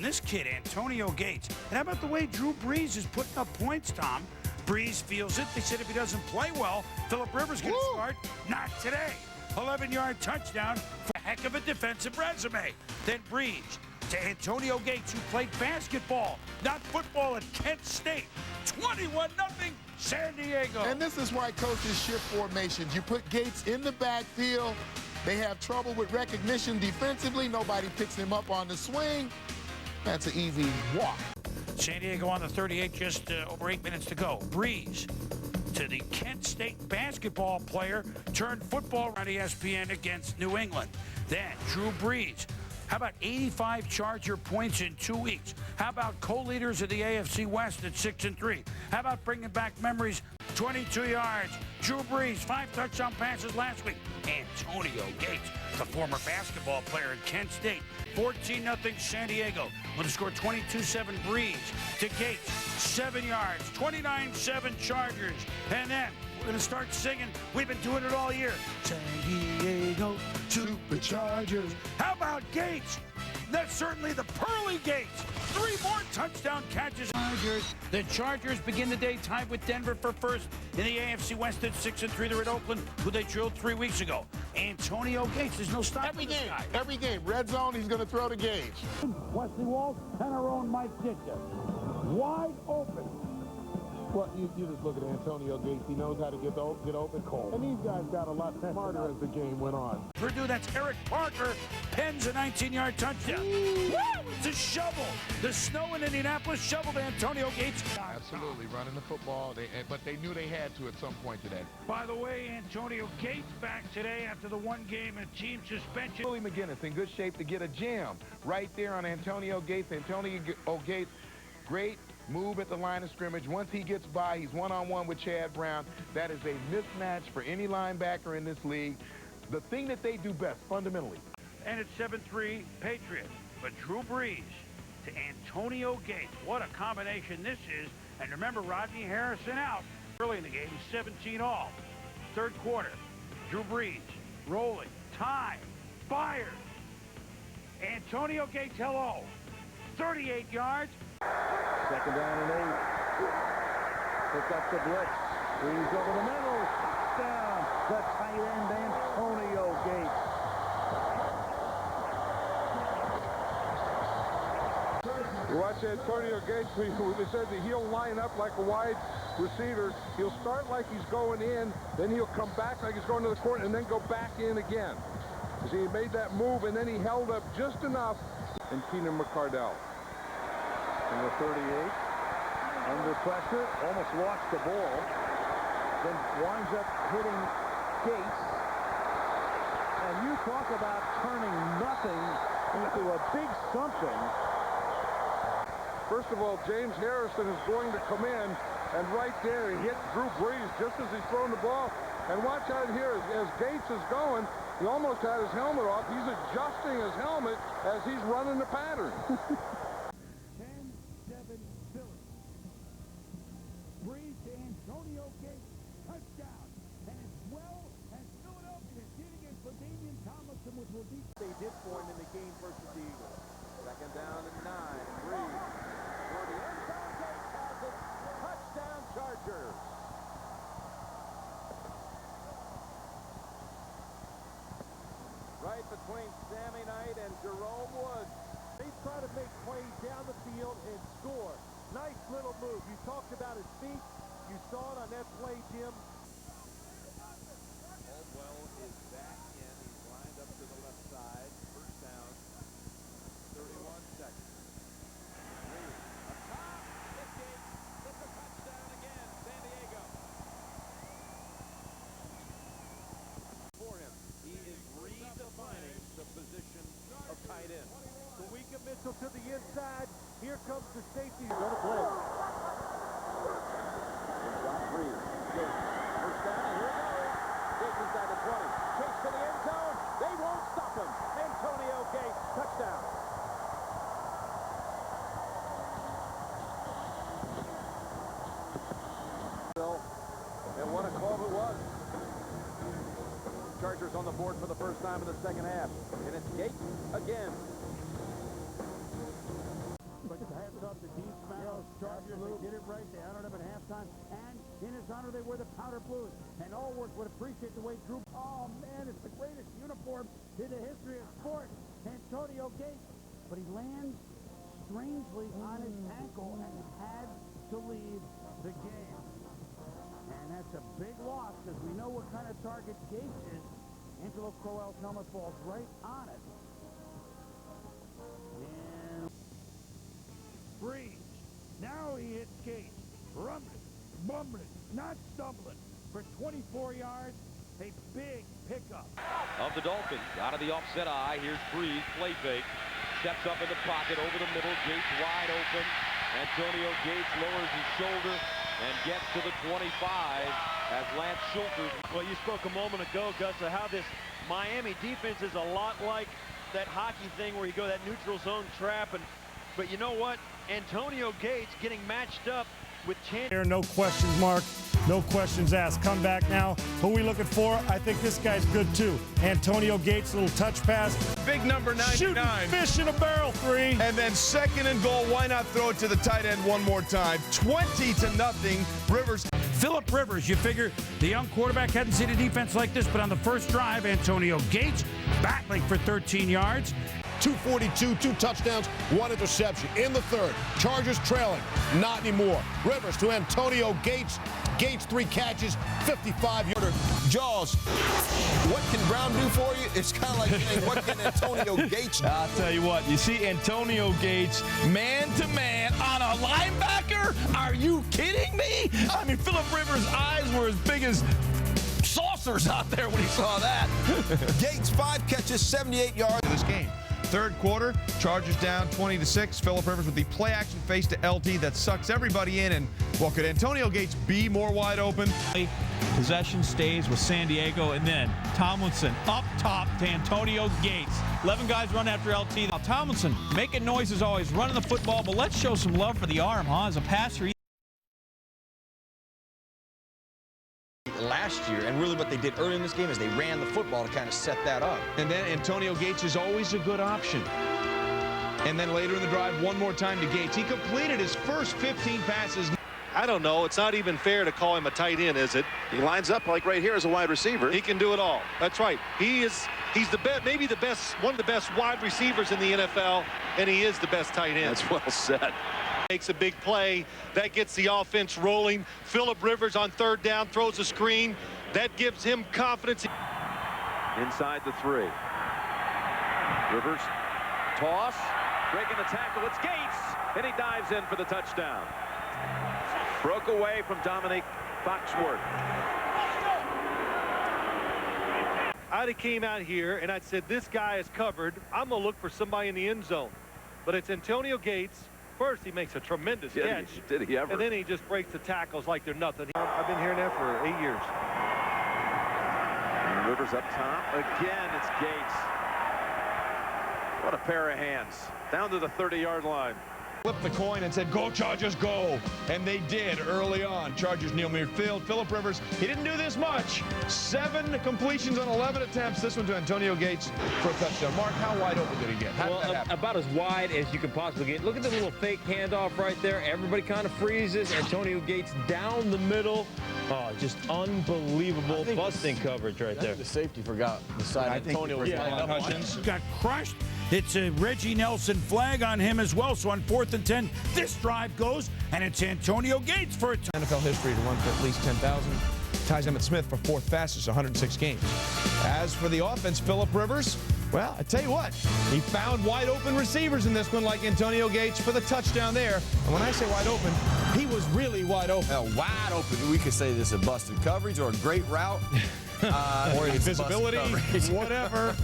this kid, Antonio Gates. And how about the way Drew Brees is putting up points, Tom? Brees feels it. They said if he doesn't play well, Phillip Rivers can start. Not today. 11-yard touchdown for a heck of a defensive resume. Then Brees to Antonio Gates, who played basketball, not football, at Kent State. 21-0 San Diego. And this is why coaches shift formations. You put Gates in the backfield. They have trouble with recognition defensively. Nobody picks him up on the swing. That's an easy walk. San Diego on the 38, just over 8 minutes to go. Brees to the Kent State basketball player turned football on ESPN against New England. Then Drew Brees. How about 85 Charger points in 2 weeks? How about co-leaders of the AFC West at 6-3? How about bringing back memories? 22 yards. Drew Brees, 5 touchdown passes last week. Antonio Gates, the former basketball player at Kent State. 14-0 San Diego. With a score 22-7 Brees to Gates. 7 yards. 29-7 Chargers. And then we're going to start singing. We've been doing it all year. San Diego Superchargers. How about Gates? That's certainly the pearly Gates. 3 more touchdown catches. The Chargers begin the day tied with Denver for first in the AFC West at 6-3. They're at Oakland, who they drilled 3 weeks ago. Antonio Gates, there's no stopping this guy. Every game, red zone, he's going to throw to Gage. Wesley Walsh and our own Mike Ditka. Wide open. Well, you just look at Antonio Gates. He knows how to get open cold. And these guys got a lot smarter as the game went on. Purdue, that's Eric Parker, pens a 19-yard touchdown. Woo! It's a shovel. The snow in Indianapolis shoveled Antonio Gates. Absolutely, running the football, but they knew they had to at some point today. By the way, Antonio Gates back today after the 1 game and team suspension. Willie McGinnis in good shape to get a jam right there on Antonio Gates. Antonio Gates, great move at the line of scrimmage. Once he gets by, he's one-on-one with Chad Brown. That is a mismatch for any linebacker in this league. The thing that they do best, fundamentally. And it's 7-3 Patriots. But Drew Brees to Antonio Gates. What a combination this is. And remember, Rodney Harrison out early in the game. 17 all. Third quarter. Drew Brees rolling. Time. Fires. Antonio Gates, hello. 38 yards. 2nd down and 8. Pick up the blitz. Brees over the middle. Touchdown. The tight end, Antonio Gates. You watch Antonio Gates, we said that he'll line up like a wide receiver. He'll start like he's going in, then he'll come back like he's going to the corner, and then go back in again. See, he made that move, and then he held up just enough. And Keenan McCardell. Number 38, under pressure, almost lost the ball, then winds up hitting Gates. And you talk about turning nothing into a big something. First of all, James Harrison is going to come in, and right there he hit Drew Brees just as he's throwing the ball. And watch out here, as Gates is going, he almost had his helmet off. He's adjusting his helmet as he's running the pattern. 10-7 Phillies. Brees to Antonio Gates. Touchdown. And as well as Philadelphia did against LaDainian Tomlinson, which will be... They did for him in the game versus the Eagles. 2nd down and 9. Brees for the end zone. Gates has it. Touchdown Chargers. Right between Sammy Knight and Jerome Woods. They try to make plays down the field and score. Nice little move. You talked about his feet. You saw it on that play, Jim. Caldwell is back in. He's lined up to the left side. First down. 31 seconds. Brees up top. Hit Gates. Gets a touchdown again. San Diego. For him. He is redefining the position of tight end. Kawika Mitchell to the inside. Here comes the safety. Going to blitz. John Brees. First down. Here it goes. Gates inside the 20. Chase to the end zone. They won't stop him. Antonio Gates. Touchdown. And what a call it was. Chargers on the board for the first time in the second half. And it's Gates again. of the Dean Spanos Chargers. They did it right. They honored him at halftime. And in his honor, they wear the powder blues. And Allworth would appreciate the way Drew... Oh, man, it's the greatest uniform in the history of sports. Antonio Gates. But he lands strangely on his ankle and had to leave the game. And that's a big loss because we know what kind of target Gates is. Angelo Crowell's helmet falls right on it. And Breeze. Now he hits Gates. Rumbling, bumbling, not stumbling. For 24 yards, a big pickup. Of the Dolphins, out of the offset eye, here's Breeze, play fake. Steps up in the pocket, over the middle, Gates wide open. Antonio Gates lowers his shoulder and gets to the 25 as Lance Schulter. Well, you spoke a moment ago, Gus, of how this Miami defense is a lot like that hockey thing where you go that neutral zone trap. But you know what? Antonio Gates getting matched up with Chandler. No questions, Mark. No questions asked. Come back now. Who are we looking for? I think this guy's good too. Antonio Gates, little touch pass. Big number 99. Shooting fish in a barrel, 3. And then second and goal. Why not throw it to the tight end one more time? 20-0. Rivers. Phillip Rivers, you figure the young quarterback hadn't seen a defense like this, but on the first drive, Antonio Gates battling for 13 yards. 242, 2 touchdowns, 1 interception. In the third, Chargers trailing. Not anymore. Rivers to Antonio Gates. Gates 3 catches, 55-yarder. Jaws, what can Brown do for you? It's kind of like saying, what can Antonio Gates do? I'll tell you what, you see Antonio Gates man-to-man on a linebacker? Are you kidding me? I mean, Phillip Rivers' eyes were as big as saucers out there when he saw that. Gates, 5 catches, 78 yards. This game. Third quarter, Chargers down 20-6. Phillip Rivers with the play-action face to LT that sucks everybody in. And, well, could Antonio Gates be more wide open? Possession stays with San Diego, and then Tomlinson up top to Antonio Gates. 11 guys run after LT. Now, Tomlinson making noises always, running the football, but let's show some love for the arm, huh? As a passer, last year, and really what they did early in this game is they ran the football to kind of set that up. And then Antonio Gates is always a good option. And then later in the drive, one more time to Gates. He completed his first 15 passes. I don't know. It's not even fair to call him a tight end, is it? He lines up like right here as a wide receiver. He can do it all. That's right. He's the best, maybe the best, one of the best wide receivers in the NFL, and he is the best tight end. That's well said. Makes a big play. That gets the offense rolling. Phillip Rivers on third down throws a screen. That gives him confidence. Inside the 3. Rivers, toss, breaking the tackle. It's Gates, and he dives in for the touchdown. Broke away from Dominique Foxworth. I'd have came out here and I'd said, this guy is covered. I'm going to look for somebody in the end zone. But it's Antonio Gates. First, he makes a tremendous catch. Did he ever? And then he just breaks the tackles like they're nothing. I've been hearing that for 8 years. And Rivers up top. Again, it's Gates. What a pair of hands. Down to the 30-yard line. Flipped the coin and said, go Chargers, go. And they did early on. Chargers kneel midfield. Phillip Rivers, he didn't do this much. 7 completions on 11 attempts. This one to Antonio Gates for a touchdown. Mark, how wide open did he get? How did that happen? About as wide as you could possibly get. Look at the little fake handoff right there. Everybody kind of freezes. Antonio Gates down the middle. Oh, just unbelievable busting coverage right there. The safety forgot the side. Antonio was lining up on it. Got crushed. It's a Reggie Nelson flag on him as well. So on 4th and 10, this drive goes, and it's Antonio Gates for a NFL history to run for at least 10,000. Ties Emmitt Smith for 4th fastest, 106 games. As for the offense, Phillip Rivers, well, I tell you what, he found wide open receivers in this one like Antonio Gates for the touchdown there. And when I say wide open, he was really wide open. Wide open. We could say this is a busted coverage or a great route. Or invisibility, whatever.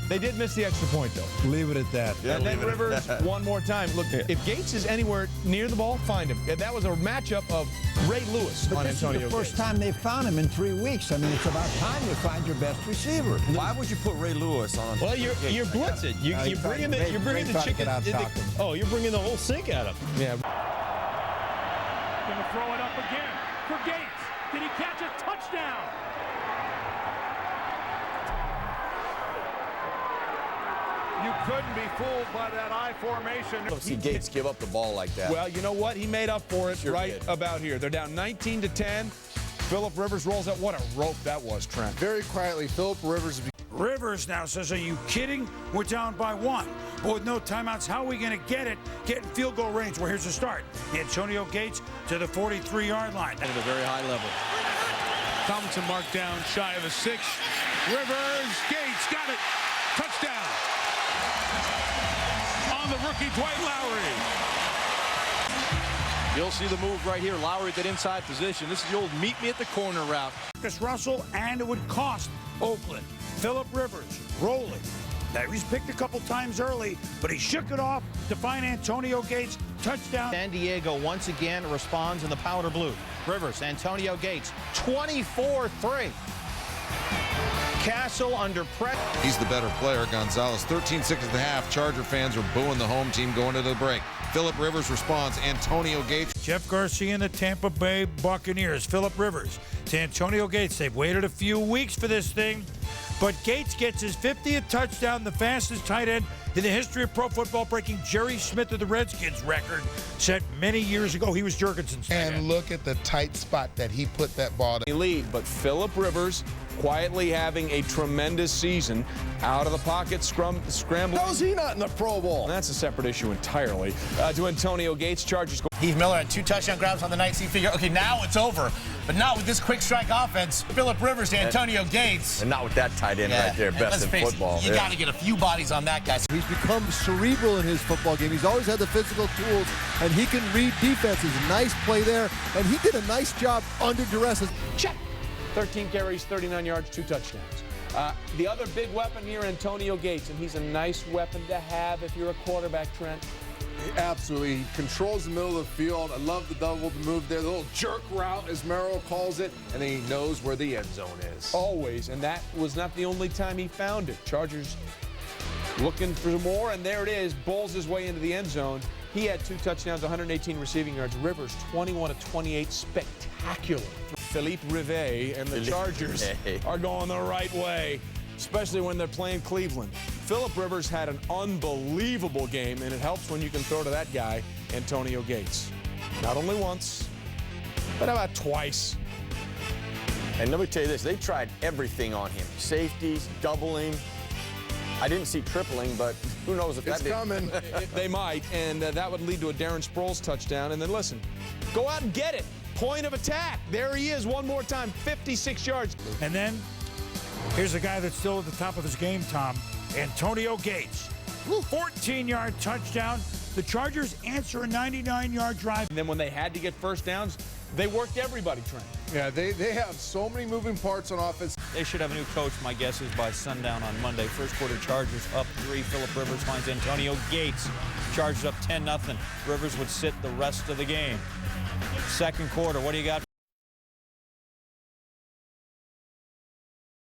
They did miss the extra point, though. Leave it at that. Yeah, and then Rivers, one more time. Look, if Gates is anywhere near the ball, find him. That was a matchup of Ray Lewis on Antonio Gates. This is the first time they found him in 3 weeks. I mean, it's about time you find your best receiver. Why would you put Ray Lewis on? Well, you're blitzing. You're bringing the chicken. Oh, you're bringing the whole sink at him. Yeah. Going to throw it up again for Gates. Did he catch a touchdown? You couldn't be fooled by that I formation. I don't see Gates give up the ball like that. Well, you know what? He made up for it right about here. They're down 19-10. Philip Rivers rolls out. What a rope that was, Trent. Very quietly, Philip Rivers now says, are you kidding? We're down by 1. But with no timeouts, how are we going to get it? Get in field goal range. Well, here's the start. Antonio Gates to the 43-yard line. At a very high level. Tomlinson marked down shy of the 6. Rivers, Gates got it. Touchdown. On the rookie, Dwight Lowry. You'll see the move right here. Lowry at that inside position. This is the old meet me at the corner route. Marcus Russell, and it would cost Oakland. Philip Rivers rolling. Now, he's picked a couple times early, but he shook it off to find Antonio Gates. Touchdown. San Diego once again responds in the powder blue. Rivers, Antonio Gates, 24-3. Castle under pressure. He's the better player. Gonzalez 13-6 at the half. Charger fans are booing the home team going into the break. Philip Rivers responds. Antonio Gates. Jeff Garcia and the Tampa Bay Buccaneers. Philip Rivers to Antonio Gates. They've waited a few weeks for this thing, but Gates gets his 50th touchdown, the fastest tight end in the history of pro football, breaking Jerry Smith of the Redskins record set many years ago. He was Jurgensen's. And look at the tight spot that he put that ball to. Lead, but Philip Rivers quietly having a tremendous season. Out of the pocket, scrambling. How is he not in the Pro Bowl? That's a separate issue entirely. To Antonio Gates, Chargers. Heath Miller had 2 touchdown grabs on the night, so you figure, okay, now it's over. But not with this quick strike offense. Philip Rivers to Antonio Gates. And not with that tight end right there, best in football. You got to get a few bodies on that guy. He's become cerebral in his football game. He's always had the physical tools, and he can read defenses. Nice play there, and he did a nice job under duress. Check. 13 carries, 39 yards, 2 touchdowns. The other big weapon here, Antonio Gates, and he's a nice weapon to have if you're a quarterback, Trent. Absolutely. He controls the middle of the field. I love the double move there, the little jerk route, as Merrill calls it, and then he knows where the end zone is. Always, and that was not the only time he found it. Chargers looking for more, and there it is. Bowls his way into the end zone. He had 2 touchdowns, 118 receiving yards. Rivers, 21-28, spectacular. Philippe Rivet and the Chargers are going the right way, especially when they're playing Cleveland. Philip Rivers had an unbelievable game, and it helps when you can throw to that guy, Antonio Gates. Not only once, but about twice. And let me tell you this, they tried everything on him. Safeties, doubling. I didn't see tripling, but who knows if that did. It's coming. They might, and that would lead to a Darren Sproles touchdown. And then listen, go out and get it. Point of attack. There he is one more time, 56 yards. And then here's a guy that's still at the top of his game, Tom. Antonio Gates. 14-yard touchdown. The Chargers answer a 99-yard drive. And then when they had to get first downs, they worked everybody, Trent. Yeah, they have so many moving parts on offense. They should have a new coach, my guess is by sundown on Monday. First quarter, Chargers up 3. Philip Rivers finds Antonio Gates. Chargers up 10-0. Rivers would sit the rest of the game. Second quarter, what do you got?